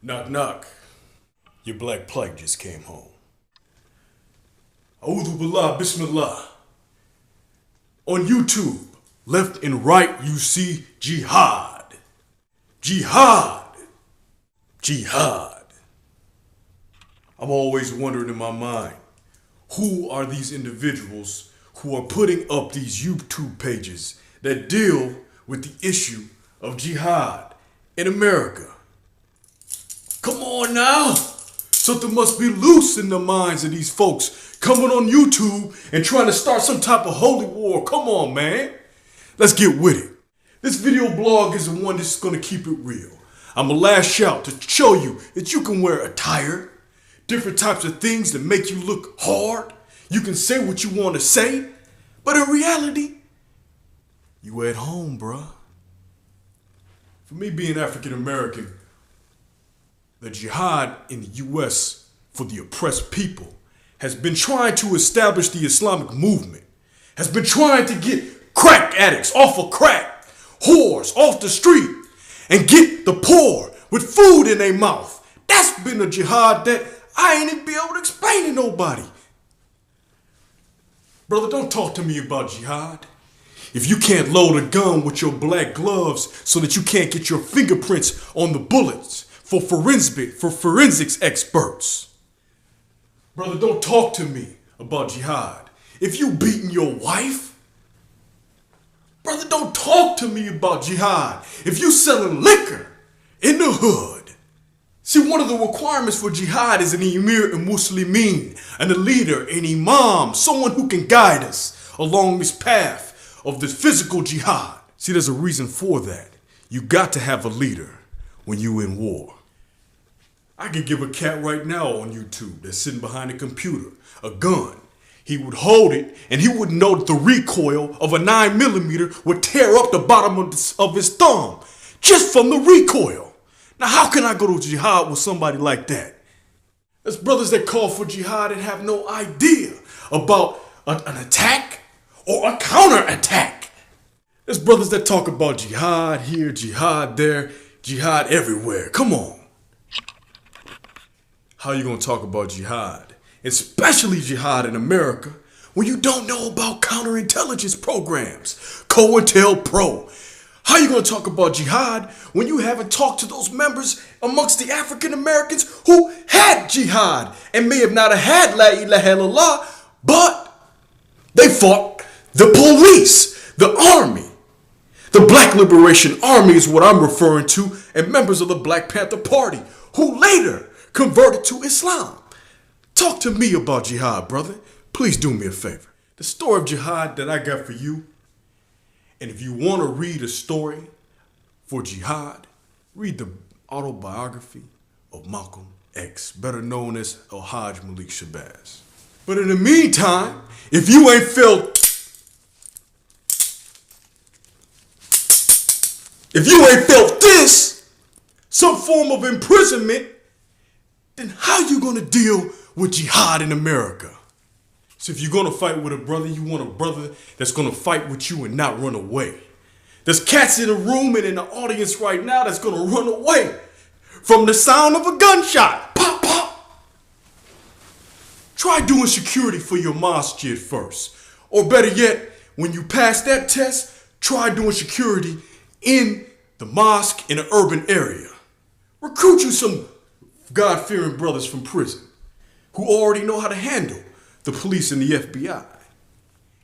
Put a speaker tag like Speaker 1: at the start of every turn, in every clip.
Speaker 1: Knock knock. Your black plague just came home. A'udhu billah, BISMILLAH. On YouTube, left and right you see Jihad. Jihad. Jihad. I'm always wondering in my mind, who are these individuals who are putting up these YouTube pages that deal with the issue of jihad in America? Come on now. Something must be loose in the minds of these folks coming on YouTube and trying to start some type of holy war. Come on, man. Let's get with it. This video blog is the one that's going to keep it real. I'm a last shout to show you that you can wear attire, different types of things that make you look hard. You can say what you want to say, but in reality, you at home, bruh. For me being African American, the jihad in the U.S. for the oppressed people has been trying to establish the Islamic movement, has been trying to get crack addicts off of crack, whores off the street, and get the poor with food in their mouth. That's been a jihad that I ain't even be able to explain to nobody. Brother, don't talk to me about jihad. If you can't load a gun with your black gloves so that you can't get your fingerprints on the bullets for forensics experts. Brother, don't talk to me about jihad. If you beating your wife, brother, don't talk to me about jihad. If you selling liquor in the hood. See, one of the requirements for jihad is an emir and muslimin, and a leader, an imam, someone who can guide us along this path of the physical jihad. See, there's a reason for that. You got to have a leader when you in war. I could give a cat right now on YouTube that's sitting behind a computer a gun. He would hold it and he would know that the recoil of a 9mm would tear up the bottom of his thumb just from the recoil. Now, how can I go to jihad with somebody like that? There's brothers that call for jihad and have no idea about an attack or a counterattack. There's brothers that talk about jihad here, jihad there, jihad everywhere. Come on. How you gonna talk about jihad, especially jihad in America, when you don't know about counterintelligence programs, COINTELPRO? How you gonna talk about jihad when you haven't talked to those members amongst the African Americans who had jihad and may have not have had La ilaha illallah, but they fought the police, the army. The Black Liberation Army is what I'm referring to, and members of the Black Panther Party who later converted to Islam. Talk to me about jihad, brother. Please do me a favor. The story of jihad that I got for you, and if you want to read a story for jihad, read the autobiography of Malcolm X, better known as Al-Hajj Malik Shabazz. But in the meantime, if you ain't felt this, some form of imprisonment, then how you gonna deal with jihad in America? So if you're gonna fight with a brother, you want a brother that's gonna fight with you and not run away. There's cats in the room and in the audience right now that's gonna run away from the sound of a gunshot. Pop, pop. Try doing security for your masjid first. Or better yet, when you pass that test, try doing security in the mosque in an urban area. Recruit you some God-fearing brothers from prison who already know how to handle the police and the FBI.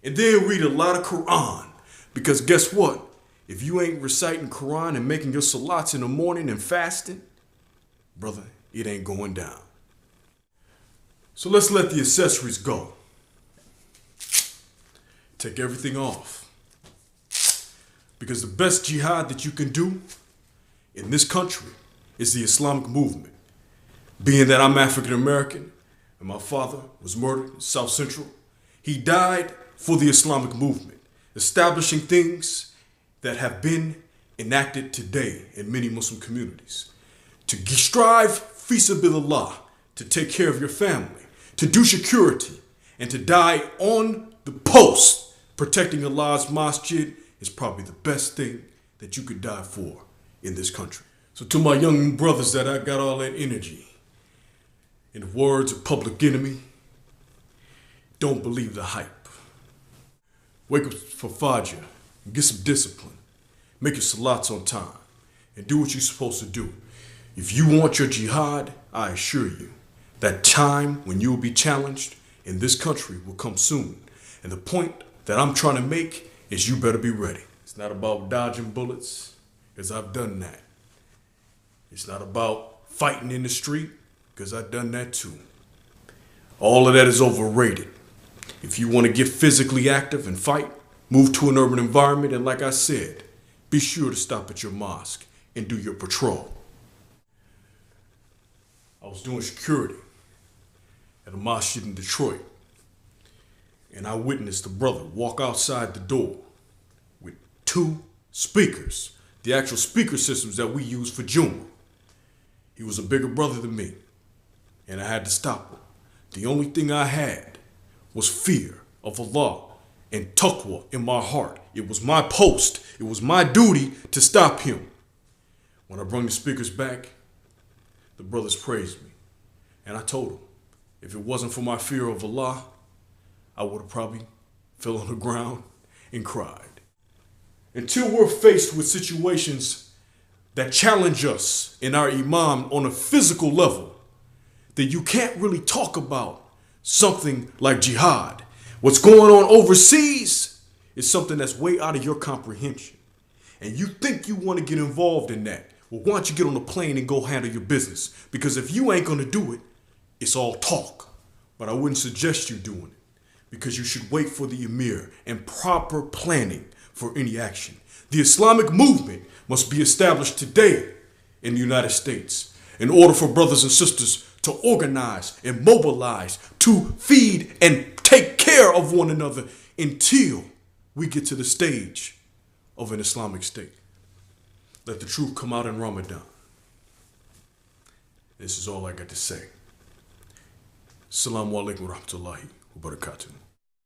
Speaker 1: And then read a lot of Quran, because guess what? If you ain't reciting Quran and making your salats in the morning and fasting, brother, it ain't going down. So let's let the accessories go. Take everything off. Because the best jihad that you can do in this country is the Islamic movement. Being that I'm African American and my father was murdered in South Central, he died for the Islamic movement, establishing things that have been enacted today in many Muslim communities. To strive, fi sabilillah, to take care of your family, to do security, and to die on the post protecting Allah's masjid is probably the best thing that you could die for in this country. So to my young brothers that I got all that energy, in the words of Public Enemy, don't believe the hype. Wake up for Fajr and get some discipline. Make your salats on time and do what you're supposed to do. If you want your jihad, I assure you, that time when you will be challenged in this country will come soon. And the point that I'm trying to make is you better be ready. It's not about dodging bullets, because I've done that. It's not about fighting in the street, because I've done that too. All of that is overrated. If you want to get physically active and fight, move to an urban environment, and like I said, be sure to stop at your mosque and do your patrol. I was doing security at a mosque in Detroit, and I witnessed a brother walk outside the door with 2 speakers, the actual speaker systems that we use for Juma. He was a bigger brother than me, and I had to stop him. The only thing I had was fear of Allah and taqwa in my heart. It was my post. It was my duty to stop him. When I brought the speakers back, the brothers praised me. And I told them, if it wasn't for my fear of Allah, I would have probably fell on the ground and cried. Until we're faced with situations that challenge us in our imam on a physical level, then you can't really talk about something like jihad. What's going on overseas is something that's way out of your comprehension. And you think you want to get involved in that. Well, why don't you get on the plane and go handle your business? Because if you ain't going to do it, it's all talk. But I wouldn't suggest you doing it, because you should wait for the emir and proper planning for any action. The Islamic movement must be established today in the United States in order for brothers and sisters to organize and mobilize, to feed and take care of one another until we get to the stage of an Islamic state. Let the truth come out in Ramadan. This is all I got to say. Assalamu alaikum wa rahmatullahi wa barakatuh.